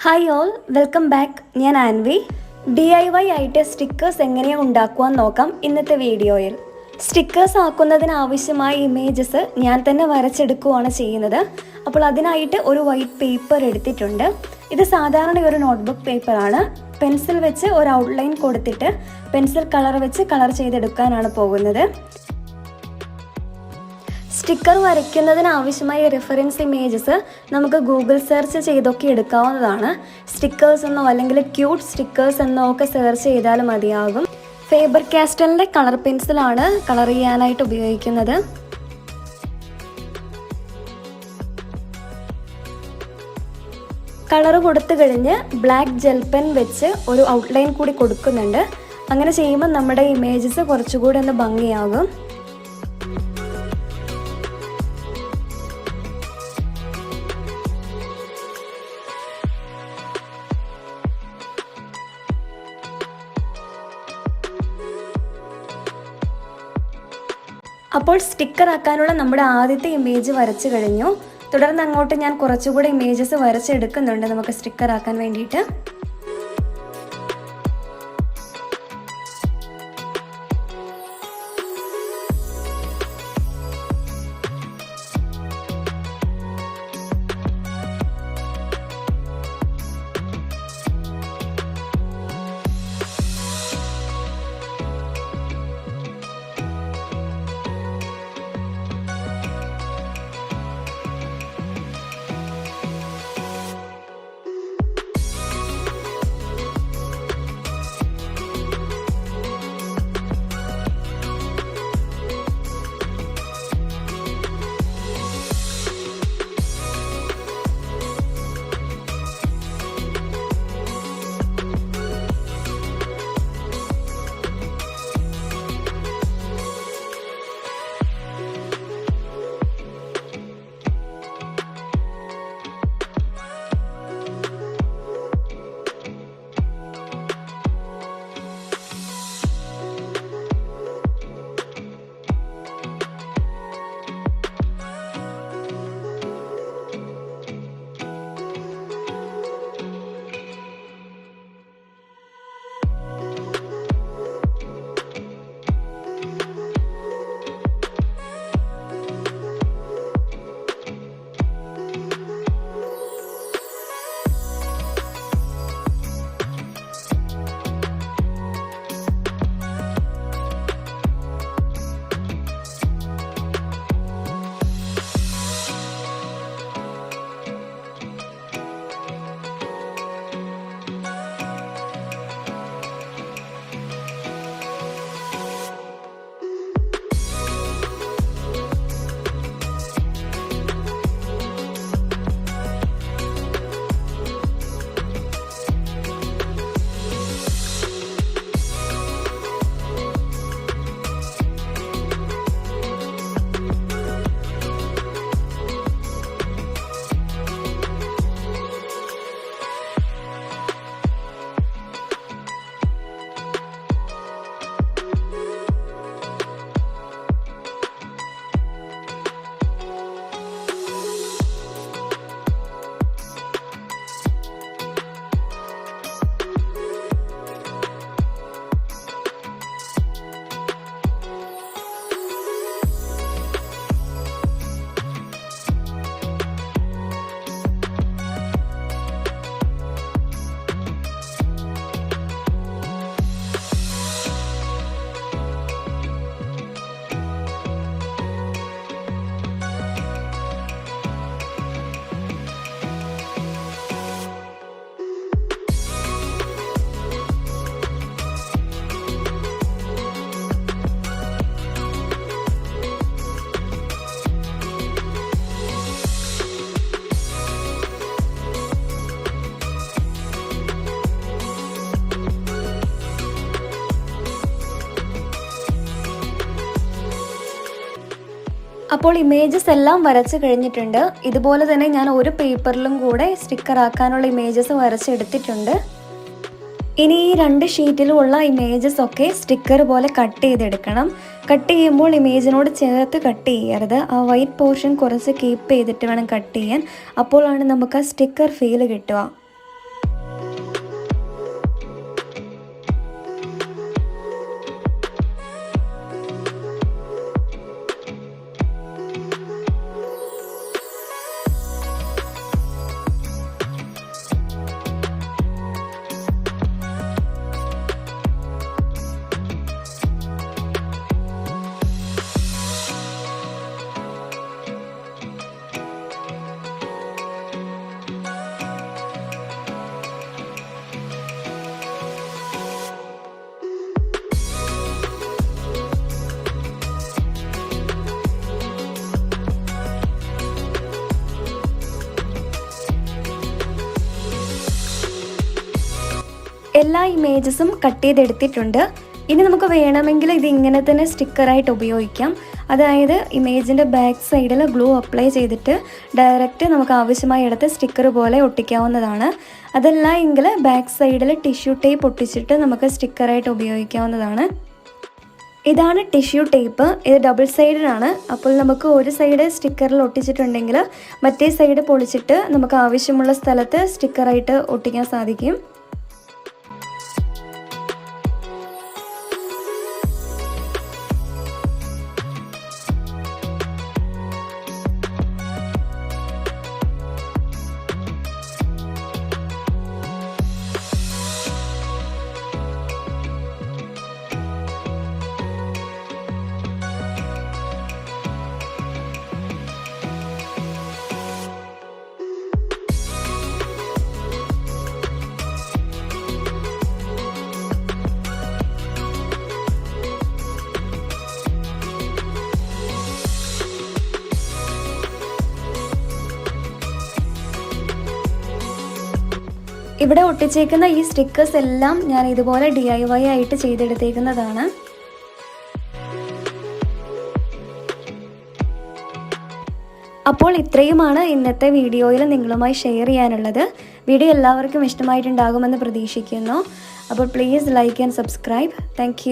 Hi all, welcome back. ഞാൻ Aanvi. DIY ആയിട്ട് stickers എങ്ങനെയാണ് ഉണ്ടാക്കുവാൻ നോക്കാം ഇന്നത്തെ വീഡിയോയിൽ. സ്റ്റിക്കേഴ്സ് ആക്കുന്നതിന് ആവശ്യമായ ഇമേജസ് ഞാൻ തന്നെ വരച്ചെടുക്കുകയാണ് ചെയ്യുന്നത്. അപ്പോൾ അതിനായിട്ട് ഒരു വൈറ്റ് പേപ്പർ എടുത്തിട്ടുണ്ട്. ഇത് സാധാരണ ഒരു നോട്ട്ബുക്ക് പേപ്പറാണ്. പെൻസിൽ വെച്ച് ഒരു ഔട്ട്ലൈൻ കൊടുത്തിട്ട് പെൻസിൽ കളർ വെച്ച് കളർ ചെയ്തെടുക്കാനാണ് പോകുന്നത്. സ്റ്റിക്കർ വരയ്ക്കുന്നതിന് ആവശ്യമായ റെഫറൻസ് ഇമേജസ് നമുക്ക് ഗൂഗിൾ സെർച്ച് ചെയ്തൊക്കെ എടുക്കാവുന്നതാണ്. സ്റ്റിക്കേഴ്സ് എന്നോ അല്ലെങ്കിൽ ക്യൂട്ട് സ്റ്റിക്കേഴ്സ് എന്നോ ഒക്കെ സെർച്ച് ചെയ്താൽ മതിയാകും. ഫേബർ കാസ്റ്റലിൻ്റെ കളർ പെൻസിലാണ് കളർ ചെയ്യാനായിട്ട് ഉപയോഗിക്കുന്നത്. കളർ കൊടുത്തു കഴിഞ്ഞ് ബ്ലാക്ക് ജെൽ പെൻ വെച്ച് ഒരു ഔട്ട്ലൈൻ കൂടി കൊടുക്കുന്നുണ്ട്. അങ്ങനെ ചെയ്യുമ്പോൾ നമ്മുടെ ഇമേജസ് കുറച്ചുകൂടി ഒന്ന് ഭംഗിയാകും. അപ്പോൾ സ്റ്റിക്കർ ആക്കാനുള്ള നമ്മുടെ ആദ്യത്തെ ഇമേജ് വരച്ചു കഴിഞ്ഞു. തുടർന്ന് അങ്ങോട്ട് ഞാൻ കുറച്ചുകൂടി ഇമേജസ് വരച്ചെടുക്കുന്നുണ്ട് നമുക്ക് സ്റ്റിക്കർ ആക്കാൻ വേണ്ടിയിട്ട്. അപ്പോൾ ഇമേജസ് എല്ലാം വരച്ച് കഴിഞ്ഞിട്ടുണ്ട്. ഇതുപോലെ തന്നെ ഞാൻ ഒരു പേപ്പറിലും കൂടെ സ്റ്റിക്കർ ആക്കാനുള്ള ഇമേജസ് വരച്ചെടുത്തിട്ടുണ്ട്. ഇനി ഈ രണ്ട് ഷീറ്റിലുമുള്ള ഇമേജസ് ഒക്കെ സ്റ്റിക്കർ പോലെ കട്ട് ചെയ്തെടുക്കണം. കട്ട് ചെയ്യുമ്പോൾ ഇമേജിനോട് ചേർത്ത് കട്ട് ചെയ്യരുത്. ആ വൈറ്റ് പോർഷൻ കുറച്ച് കീപ്പ് ചെയ്തിട്ട് വേണം കട്ട് ചെയ്യാൻ. അപ്പോഴാണ് നമുക്ക് ആ സ്റ്റിക്കർ ഫീൽ കിട്ടുക. ഇമേജസും കട്ട് ചെയ്തെടുത്തിട്ടുണ്ട്. ഇനി നമുക്ക് വേണമെങ്കിൽ ഇത് ഇങ്ങനെ തന്നെ സ്റ്റിക്കറായിട്ട് ഉപയോഗിക്കാം. അതായത് ഇമേജിൻ്റെ ബാക്ക് സൈഡിൽ ഗ്ലൂ അപ്ലൈ ചെയ്തിട്ട് ഡയറക്റ്റ് നമുക്ക് ആവശ്യമായ ഇടത്ത് സ്റ്റിക്കർ പോലെ ഒട്ടിക്കാവുന്നതാണ്. അതല്ല എങ്കിൽ ബാക്ക് സൈഡിൽ ടിഷ്യൂ ടേപ്പ് ഒട്ടിച്ചിട്ട് നമുക്ക് സ്റ്റിക്കറായിട്ട് ഉപയോഗിക്കാവുന്നതാണ്. ഇതാണ് ടിഷ്യൂ ടേപ്പ്. ഇത് ഡബിൾ സൈഡാണ്. അപ്പോൾ നമുക്ക് ഒരു സൈഡ് സ്റ്റിക്കറിൽ ഒട്ടിച്ചിട്ടുണ്ടെങ്കിൽ മറ്റേ സൈഡ് പൊളിച്ചിട്ട് നമുക്ക് ആവശ്യമുള്ള സ്ഥലത്ത് സ്റ്റിക്കറായിട്ട് ഒട്ടിക്കാൻ സാധിക്കും. ഇവിടെ ഒട്ടിച്ചേക്കുന്ന ഈ സ്റ്റിക്കേഴ്സ് എല്ലാം ഞാൻ ഇതുപോലെ DIY ആയിട്ട് ചെയ്തെടുത്തേക്കുന്നതാണ്. അപ്പോൾ ഇത്രയുമാണ് ഇന്നത്തെ വീഡിയോയിൽ നിങ്ങളുമായി ഷെയർ ചെയ്യാനുള്ളത്. വീഡിയോ എല്ലാവർക്കും ഇഷ്ടമായിട്ടുണ്ടാകുമെന്ന് പ്രതീക്ഷിക്കുന്നു. അപ്പോൾ please like and subscribe. Thank